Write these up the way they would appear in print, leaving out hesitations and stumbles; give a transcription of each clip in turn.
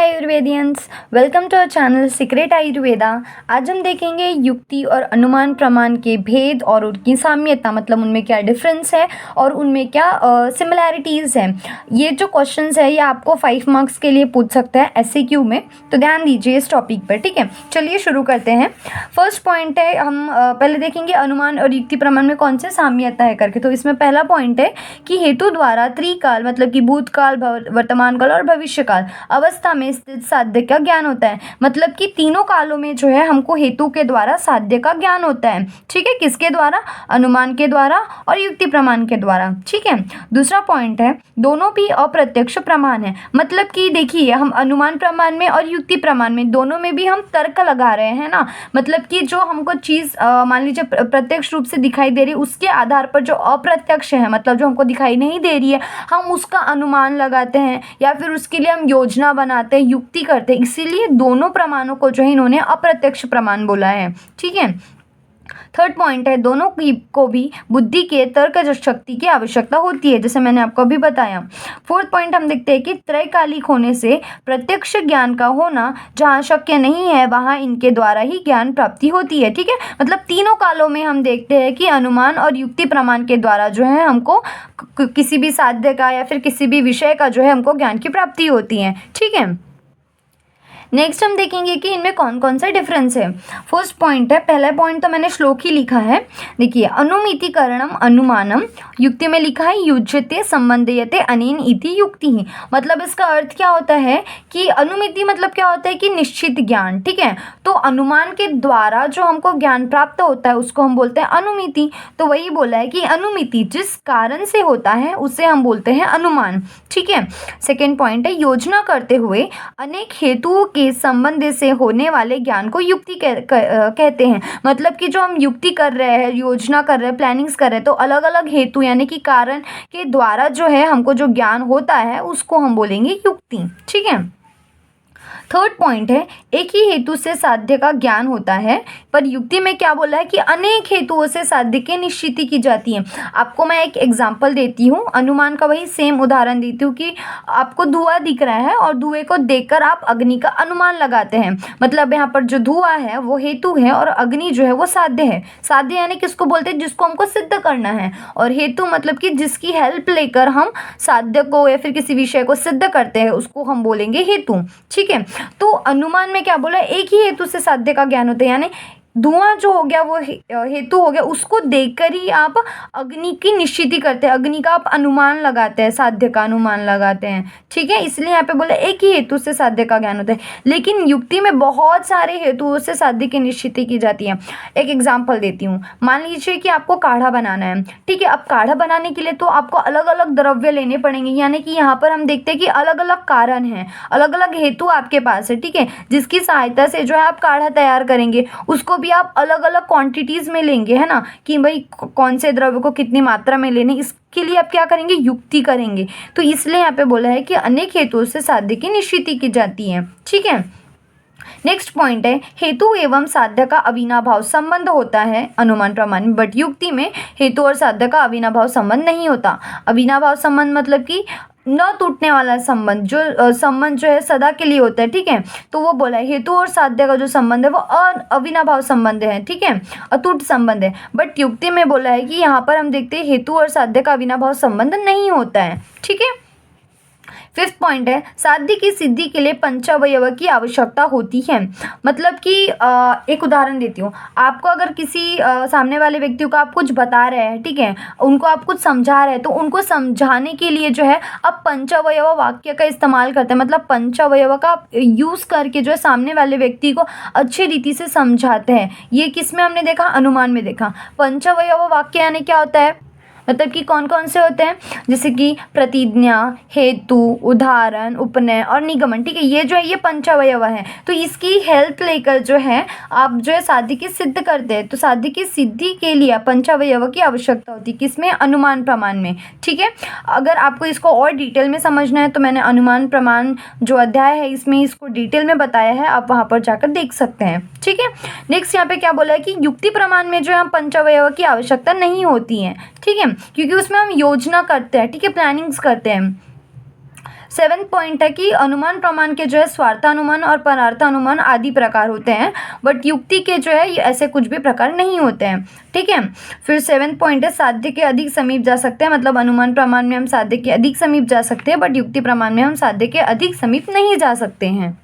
आयुर्वेदियंस, welcome to our channel secret Ayurveda. आज हम देखेंगे युक्ति और अनुमान प्रमाण के भेद और उनकी साम्यता, मतलब उनमें क्या डिफरेंस है और उनमें क्या सिमिलैरिटीज़ हैं। ये जो क्वेश्चंस है ये आपको 5 मार्क्स के लिए पूछ सकता है SAQ में, तो ध्यान दीजिए इस टॉपिक पर। ठीक है, चलिए शुरू करते हैं। फर्स्ट पॉइंट है, हम पहले देखेंगे अनुमान और युक्ति प्रमाण में कौन से साम्यता है करके। तो इसमें पहला पॉइंट है कि हेतु द्वारा त्रिकाल, मतलब कि भूतकाल, वर्तमान काल और भविष्य काल अवस्था में स्थित साध्य का ज्ञान होता है। मतलब कि तीनों कालों में जो है हमको हेतु के द्वारा साध्य का ज्ञान होता है। ठीक है, किसके द्वारा? अनुमान के द्वारा और युक्ति प्रमाण के द्वारा। ठीक है, दूसरा पॉइंट है, दोनों भी अप्रत्यक्ष प्रमाण है। मतलब कि देखिए, हम अनुमान प्रमाण में और युक्ति प्रमाण में दोनों में भी हम तर्क लगा रहे हैं ना। मतलब कि जो हमको चीज़ मान लीजिए प्रत्यक्ष रूप से दिखाई दे रही है, उसके आधार पर जो अप्रत्यक्ष है, मतलब जो हमको दिखाई नहीं दे रही है, हम उसका अनुमान लगाते हैं या फिर उसके लिए हम योजना बनाते हैं, युक्ति करते हैं। इसीलिए दोनों प्रमाणों को जो है इन्होंने अप्रत्यक्ष प्रमाण बोला है। ठीक है, थर्ड पॉइंट है, दोनों को भी बुद्धि के तर्क शक्ति की आवश्यकता होती है, जैसे मैंने आपको अभी बताया। फोर्थ पॉइंट हम देखते हैं कि त्रैकालिक होने से प्रत्यक्ष ज्ञान का होना जहाँ शक्य नहीं है, वहाँ इनके द्वारा ही ज्ञान प्राप्ति होती है। ठीक है, मतलब तीनों कालों में हम देखते हैं कि अनुमान और युक्ति प्रमाण के द्वारा जो है हमको किसी भी साध्य का या फिर किसी भी विषय का जो है हमको ज्ञान की प्राप्ति होती है। ठीक है, नेक्स्ट हम देखेंगे कि इनमें कौन कौन सा डिफरेंस है। फर्स्ट पॉइंट है, पहला पॉइंट तो मैंने श्लोक ही लिखा है। देखिए, अनुमितिकरणम अनुमानम, युक्ति में लिखा है युज्यते संबंधयते अनेन इति युक्ति ही। मतलब इसका अर्थ क्या होता है कि अनुमिति मतलब क्या होता है कि निश्चित ज्ञान। ठीक है, तो अनुमान के द्वारा जो हमको ज्ञान प्राप्त होता है उसको हम बोलते हैं अनुमिति। तो वही बोला है कि अनुमिति जिस कारण से होता है उसे हम बोलते हैं अनुमान। ठीक है, सेकेंड पॉइंट है, योजना करते हुए अनेक हेतुओं के संबंध से होने वाले ज्ञान को युक्ति कहते हैं। मतलब कि जो हम युक्ति कर रहे हैं, योजना कर रहे हैं, प्लानिंग्स कर रहे हैं, तो अलग अलग हेतु यानी कि कारण के द्वारा जो है हमको जो ज्ञान होता है उसको हम बोलेंगे युक्ति। ठीक है, थर्ड पॉइंट है, एक ही हेतु से साध्य का ज्ञान होता है, पर युक्ति में क्या बोला है कि अनेक हेतुओं से साध्य की निश्चिति की जाती है। आपको मैं एक एग्जांपल देती हूँ, अनुमान का वही सेम उदाहरण देती हूँ कि आपको धुआं दिख रहा है और धुएं को देखकर आप अग्नि का अनुमान लगाते हैं। मतलब यहाँ पर जो धुआं है वो हेतु है और अग्नि जो है वो साध्य है। साध्य यानी किसको बोलते हैं? जिसको हमको सिद्ध करना है, और हेतु मतलब कि जिसकी हेल्प लेकर हम साध्य को या फिर किसी विषय को सिद्ध करते हैं उसको हम बोलेंगे हेतु। ठीक है, तो अनुमान में क्या बोला, एक ही हेतु से साध्य का ज्ञान होता है, यानी धुआं जो हो गया वो हेतु हो गया, उसको देखकर ही आप अग्नि की निश्चिति करते हैं, अग्नि का आप अनुमान लगाते हैं, साध्य का अनुमान लगाते हैं। ठीक है, इसलिए यहाँ पे बोले एक ही हेतु से साध्य का ज्ञान होता है। लेकिन युक्ति में बहुत सारे हेतुओं से साध्य की निश्चिति की जाती है। एक एग्जाम्पल देती हूँ, मान लीजिए कि आपको काढ़ा बनाना है। ठीक है, अब काढ़ा बनाने के लिए तो आपको अलग अलग द्रव्य लेने पड़ेंगे, यानी कि यहाँ पर हम देखते हैं कि अलग अलग कारण हैं, अलग अलग हेतु आपके पास है। ठीक है, जिसकी सहायता से जो है आप काढ़ा तैयार करेंगे, उसको भी आप अलग अलग क्वांटिटीज में लेंगे, है ना, कि भाई कौन से द्रव्य को कितनी मात्रा में लेने, इसके लिए आप क्या करेंगे? युक्ति करेंगे। तो इसलिए यहाँ पे बोला है कि अनेक हेतुओं से साध्य की निश्चिति की जाती है। ठीक है, नेक्स्ट पॉइंट है, हेतु एवं साध्य का अविनाभाव संबंध होता है अनुमान प्रमाण में, बट युक्ति में हेतु और साध्य का अविनाभाव संबंध नहीं होता। अविनाभाव संबंध मतलब कि न टूटने वाला संबंध, जो संबंध जो है सदा के लिए होता है। ठीक है, तो वो बोला है हेतु और साध्य का जो संबंध है वो अविनाभाव संबंध है। ठीक है, अटूट संबंध है। बट युक्ति में बोला है कि यहाँ पर हम देखते हैं हेतु और साध्य का अविनाभाव संबंध नहीं होता है। ठीक है, फिफ्थ पॉइंट है, साध्य की सिद्धि के लिए पंचावयव की आवश्यकता होती है। मतलब कि एक उदाहरण देती हूँ आपको, अगर किसी सामने वाले व्यक्ति को आप कुछ बता रहे हैं, ठीक है, उनको आप कुछ समझा रहे हैं, तो उनको समझाने के लिए जो है आप पंचावयव वाक्य का इस्तेमाल करते हैं। मतलब पंचावयव का यूज़ करके जो है सामने वाले व्यक्ति को अच्छी रीति से समझाते हैं। ये किस में हमने देखा? अनुमान में देखा। पंचावयव वाक्य यानी क्या होता है? मतलब कि कौन कौन से होते हैं, जैसे कि प्रतिज्ञा, हेतु, उदाहरण, उपनय और निगमन। ठीक है, ये जो है ये पंचावयव है। तो इसकी हेल्प लेकर जो है आप जो है साध्य की सिद्ध करते हैं। तो साध्य की सिद्धि के लिए पंचावयव की आवश्यकता होती है, किसमें? अनुमान प्रमाण में। ठीक है, अगर आपको इसको और डिटेल में समझना है तो मैंने अनुमान प्रमाण जो अध्याय है इसमें इसको डिटेल में बताया है, आप वहाँ पर जाकर देख सकते हैं। ठीक है, नेक्स्ट यहाँ पे क्या बोला है कि युक्ति प्रमाण में जो है हम पंचावयव की आवश्यकता नहीं होती है। ठीक है, क्योंकि उसमें हम योजना करते हैं। ठीक है, प्लानिंग्स करते हैं। सेवेंथ पॉइंट है कि अनुमान प्रमाण के जो है स्वार्थानुमान और परार्थानुमान आदि प्रकार होते हैं, बट युक्ति के जो है ये ऐसे कुछ भी प्रकार नहीं होते हैं। ठीक है। फिर सेवेंथ पॉइंट है साध्य के अधिक समीप जा सकते हैं, मतलब अनुमान प्रमाण में हम साध्य के अधिक समीप जा सकते हैं, बट युक्ति प्रमाण में हम साध्य के अधिक समीप नहीं जा सकते हैं।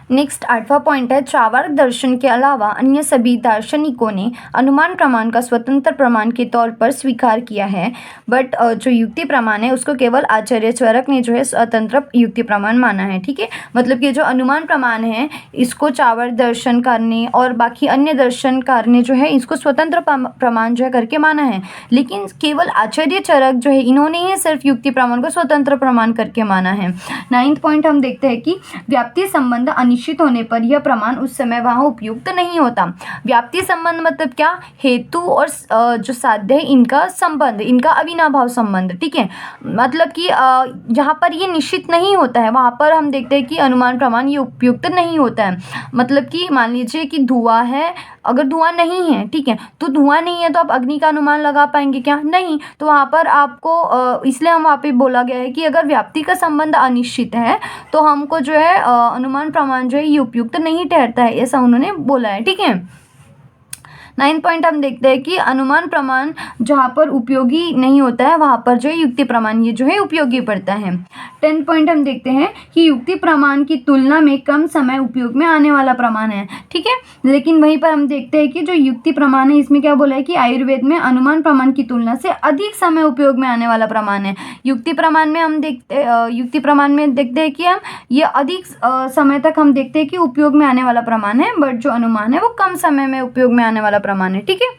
नेक्स्ट 8वां पॉइंट है चार्वाक दर्शन के अलावा अन्य सभी दार्शनिकों ने अनुमान प्रमाण का स्वतंत्र प्रमाण के तौर पर स्वीकार किया है, बट जो युक्ति प्रमाण है उसको केवल आचार्य चरक ने जो है स्वतंत्र युक्ति प्रमाण माना है। ठीक है, मतलब कि जो अनुमान प्रमाण है इसको चार्वाक दर्शनकार ने और बाकी अन्य दर्शनकार ने जो है इसको स्वतंत्र प्रमाण जो है करके माना है, लेकिन केवल आचार्य चरक जो है इन्होंने ही सिर्फ युक्ति प्रमाण को स्वतंत्र प्रमाण करके माना है। 9th पॉइंट हम देखते हैं कि व्याप्ति संबंध निश्चित होने पर यह प्रमाण उस समय वहाँ उपयुक्त नहीं होता। व्याप्ति संबंध मतलब क्या, हेतु और जो साध्य है इनका संबंध, इनका अविनाभाव संबंध। ठीक है, मतलब कि जहाँ पर ये निश्चित नहीं होता है वहाँ पर हम देखते हैं कि अनुमान प्रमाण ये उपयुक्त नहीं होता है। मतलब कि मान लीजिए कि धुआं है, अगर धुआं नहीं है, ठीक है, तो धुआं नहीं है तो आप अग्नि का अनुमान लगा पाएंगे क्या, नहीं। तो वहाँ पर आपको इसलिए हम वहाँ पे बोला गया है कि अगर व्याप्ति का संबंध अनिश्चित है तो हमको जो है अनुमान प्रमाण जो है ये उपयुक्त नहीं ठहरता है, ऐसा उन्होंने बोला है। ठीक है। 9th पॉइंट हम देखते हैं कि अनुमान प्रमाण जहाँ पर उपयोगी नहीं होता है वहाँ पर जो है युक्ति प्रमाण ये जो है उपयोगी पड़ता है। 10th पॉइंट हम देखते हैं कि युक्ति प्रमाण की तुलना में कम समय उपयोग में आने वाला प्रमाण है। ठीक है, लेकिन वहीं पर हम देखते हैं कि जो युक्ति प्रमाण है इसमें क्या बोला है कि आयुर्वेद में अनुमान प्रमाण की तुलना से अधिक समय उपयोग में आने वाला प्रमाण है। युक्ति प्रमाण में हम देखते हैं कि हम ये अधिक समय तक हम देखते हैं कि उपयोग में आने वाला प्रमाण है, बट जो अनुमान है वो कम समय में उपयोग में आने वाला प्रमाण है। ठीक है,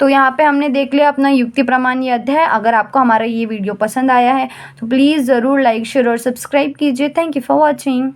तो यहाँ पे हमने देख लिया अपना युक्ति प्रमाण ये अध्याय। अगर आपको हमारा ये वीडियो पसंद आया है तो प्लीज़ ज़रूर लाइक शेयर और सब्सक्राइब कीजिए। Thank you for watching.